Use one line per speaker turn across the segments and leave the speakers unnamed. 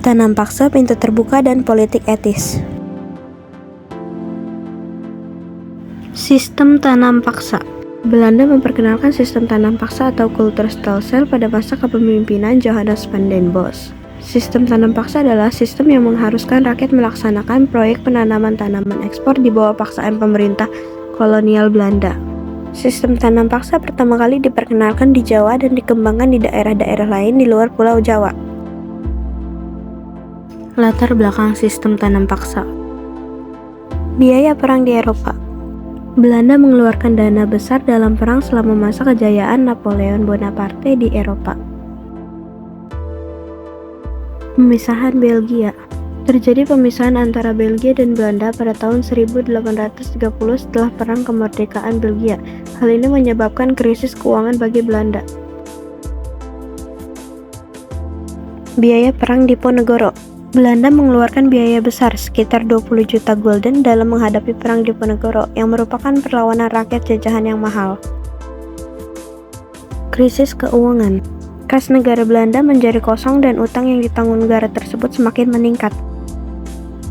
Tanam paksa, pintu terbuka, dan politik etis. Sistem tanam paksa. Belanda memperkenalkan sistem tanam paksa atau kulturstelsel pada masa kepemimpinan Johannes van den Bos. Sistem tanam paksa adalah sistem yang mengharuskan rakyat melaksanakan proyek penanaman tanaman ekspor di bawah paksaan pemerintah kolonial Belanda. Sistem tanam paksa pertama kali diperkenalkan di Jawa dan dikembangkan di daerah-daerah lain di luar Pulau Jawa. Latar belakang sistem tanam paksa. Biaya perang di Eropa. Belanda mengeluarkan dana besar dalam perang selama masa kejayaan Napoleon Bonaparte di Eropa. Pemisahan Belgia. Terjadi pemisahan antara Belgia dan Belanda pada tahun 1830 setelah Perang Kemerdekaan Belgia. Hal ini menyebabkan krisis keuangan bagi Belanda. Biaya perang Diponegoro. Belanda mengeluarkan biaya besar sekitar 20 juta gulden dalam menghadapi perang Diponegoro yang merupakan perlawanan rakyat jajahan yang mahal. Krisis keuangan. Kas negara Belanda menjadi kosong dan utang yang ditanggung negara tersebut semakin meningkat.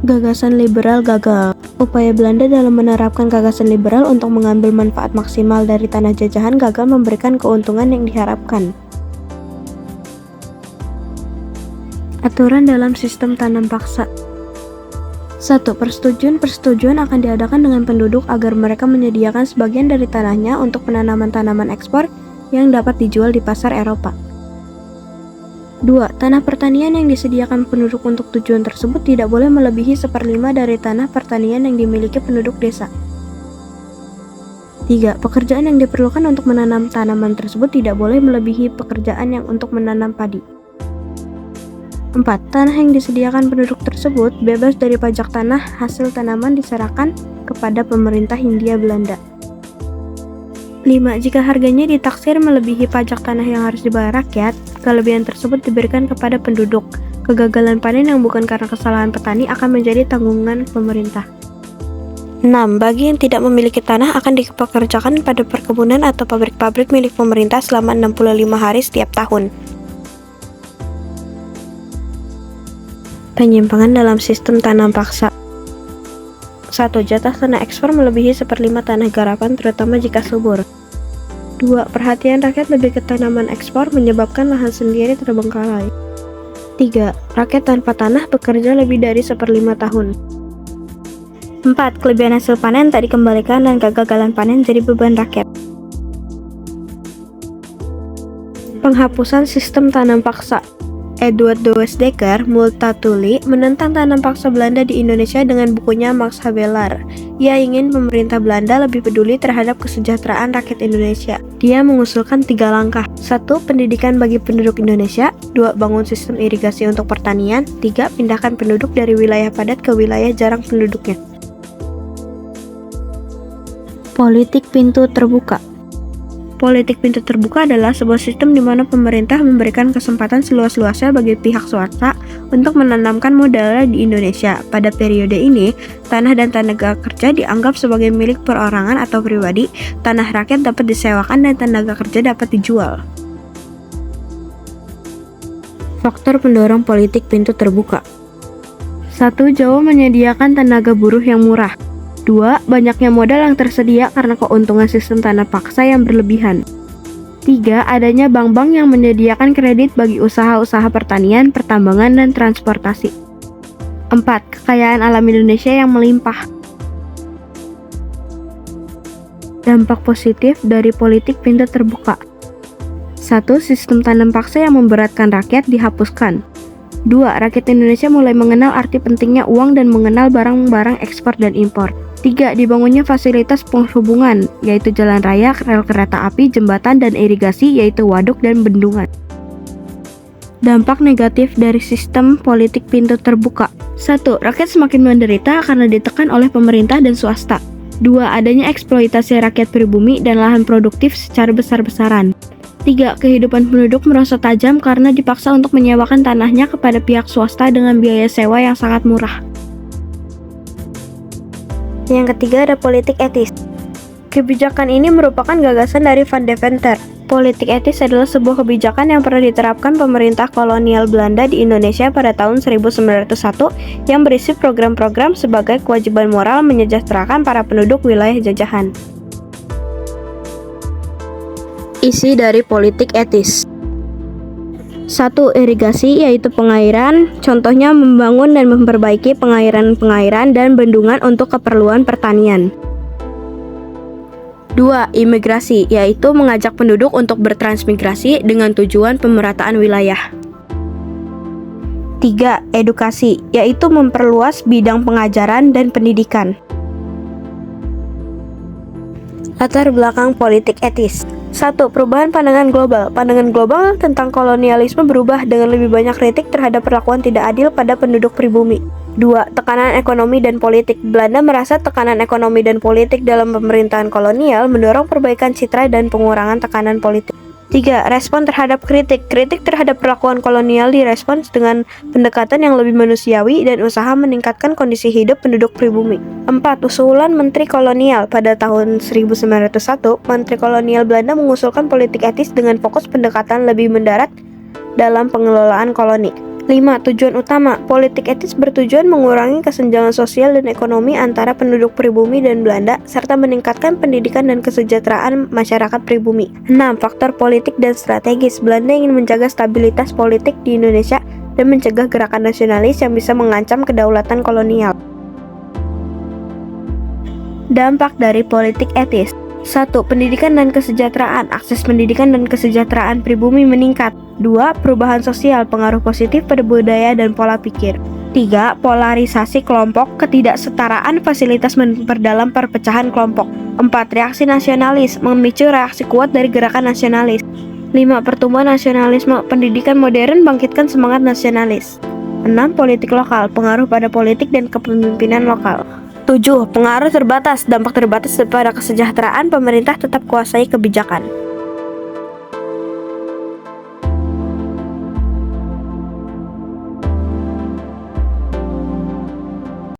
Gagasan liberal gagal. Upaya Belanda dalam menerapkan gagasan liberal untuk mengambil manfaat maksimal dari tanah jajahan gagal memberikan keuntungan yang diharapkan. Aturan dalam sistem tanam paksa. 1. Persetujuan akan diadakan dengan penduduk agar mereka menyediakan sebagian dari tanahnya untuk penanaman tanaman ekspor yang dapat dijual di pasar Eropa. 2. Tanah pertanian yang disediakan penduduk untuk tujuan tersebut tidak boleh melebihi 1/5 dari tanah pertanian yang dimiliki penduduk desa. 3. Pekerjaan yang diperlukan untuk menanam tanaman tersebut tidak boleh melebihi pekerjaan yang untuk menanam padi. 4. Tanah yang disediakan penduduk tersebut bebas dari pajak tanah hasil tanaman diserahkan kepada pemerintah Hindia Belanda. 5. Jika harganya ditaksir melebihi pajak tanah yang harus dibayar rakyat, kelebihan tersebut diberikan kepada penduduk. Kegagalan panen yang bukan karena kesalahan petani akan menjadi tanggungan pemerintah. 6. Bagi yang tidak memiliki tanah akan dipekerjakan pada perkebunan atau pabrik-pabrik milik pemerintah selama 65 hari setiap tahun. Penyimpangan dalam sistem tanam paksa. 1. Jatah tanah ekspor melebihi 1/5 tanah garapan terutama jika subur. 2. Perhatian rakyat lebih ke tanaman ekspor menyebabkan lahan sendiri terbengkalai. 3. Rakyat tanpa tanah bekerja lebih dari 1/5 tahun. 4. Kelebihan hasil panen tak dikembalikan dan kegagalan panen jadi beban rakyat. Penghapusan sistem tanam paksa. Edward Douwes Dekker Multatuli menentang tanam paksa Belanda di Indonesia dengan bukunya Max Havelaar. Ia ingin pemerintah Belanda lebih peduli terhadap kesejahteraan rakyat Indonesia. Dia mengusulkan 3 langkah. 1. Pendidikan bagi penduduk Indonesia. 2. Bangun sistem irigasi untuk pertanian. 3. Pindahkan penduduk dari wilayah padat ke wilayah jarang penduduknya. Politik pintu terbuka. Politik pintu terbuka adalah sebuah sistem di mana pemerintah memberikan kesempatan seluas-luasnya bagi pihak swasta untuk menanamkan modalnya di Indonesia. Pada periode ini, tanah dan tenaga kerja dianggap sebagai milik perorangan atau pribadi, tanah rakyat dapat disewakan dan tenaga kerja dapat dijual. Faktor pendorong politik pintu terbuka. 1. Jawa menyediakan tenaga buruh yang murah. 2. Banyaknya modal yang tersedia karena keuntungan sistem tanam paksa yang berlebihan. 3. Adanya bank-bank yang menyediakan kredit bagi usaha-usaha pertanian, pertambangan, dan transportasi. 4. Kekayaan alam Indonesia yang melimpah. Dampak positif dari politik pintu terbuka. 1. Sistem tanam paksa yang memberatkan rakyat dihapuskan. 2. Rakyat Indonesia mulai mengenal arti pentingnya uang dan mengenal barang-barang ekspor dan impor. 3. Dibangunnya fasilitas penghubungan, yaitu jalan raya, rel kereta api, jembatan, dan irigasi, yaitu waduk dan bendungan. Dampak negatif dari sistem politik pintu terbuka. 1. Rakyat semakin menderita karena ditekan oleh pemerintah dan swasta. 2. Adanya eksploitasi rakyat pribumi dan lahan produktif secara besar-besaran. 3. Kehidupan penduduk merosot tajam karena dipaksa untuk menyewakan tanahnya kepada pihak swasta dengan biaya sewa yang sangat murah. Yang ketiga ada politik etis. Kebijakan ini merupakan gagasan dari Van Deventer. Politik etis adalah sebuah kebijakan yang pernah diterapkan pemerintah kolonial Belanda di Indonesia pada tahun 1901 yang berisi program-program sebagai kewajiban moral menyejahterakan para penduduk wilayah jajahan. Isi dari politik etis. 1. Irigasi, yaitu pengairan. Contohnya membangun dan memperbaiki pengairan-pengairan dan bendungan untuk keperluan pertanian. 2. Imigrasi, yaitu mengajak penduduk untuk bertransmigrasi dengan tujuan pemerataan wilayah. 3. Edukasi, yaitu memperluas bidang pengajaran dan pendidikan. Latar belakang politik etis. 1. Perubahan pandangan global. Pandangan global tentang kolonialisme berubah dengan lebih banyak kritik terhadap perlakuan tidak adil pada penduduk pribumi. 2. Tekanan ekonomi dan politik. Belanda merasa tekanan ekonomi dan politik dalam pemerintahan kolonial mendorong perbaikan citra dan pengurangan tekanan politik. 3. Respon terhadap kritik. Kritik terhadap perlakuan kolonial direspons dengan pendekatan yang lebih manusiawi dan usaha meningkatkan kondisi hidup penduduk pribumi. 4. Usulan Menteri Kolonial. Pada tahun 1901, Menteri Kolonial Belanda mengusulkan politik etis dengan fokus pendekatan lebih mendarat dalam pengelolaan koloni. 5. Tujuan utama. Politik etis bertujuan mengurangi kesenjangan sosial dan ekonomi antara penduduk pribumi dan Belanda, serta meningkatkan pendidikan dan kesejahteraan masyarakat pribumi. 6. Faktor politik dan strategis. Belanda ingin menjaga stabilitas politik di Indonesia dan mencegah gerakan nasionalis yang bisa mengancam kedaulatan kolonial. Dampak dari politik etis. 1. Pendidikan dan kesejahteraan. Akses pendidikan dan kesejahteraan pribumi meningkat. 2. Perubahan sosial, pengaruh positif pada budaya dan pola pikir. 3. Polarisasi kelompok, ketidaksetaraan fasilitas memperdalam perpecahan kelompok. 4. Reaksi nasionalis, memicu reaksi kuat dari gerakan nasionalis. 5. Pertumbuhan nasionalisme, pendidikan modern bangkitkan semangat nasionalis. 6. Politik lokal, pengaruh pada politik dan kepemimpinan lokal. 7. Pengaruh terbatas, dampak terbatas pada kesejahteraan, pemerintah tetap kuasai kebijakan.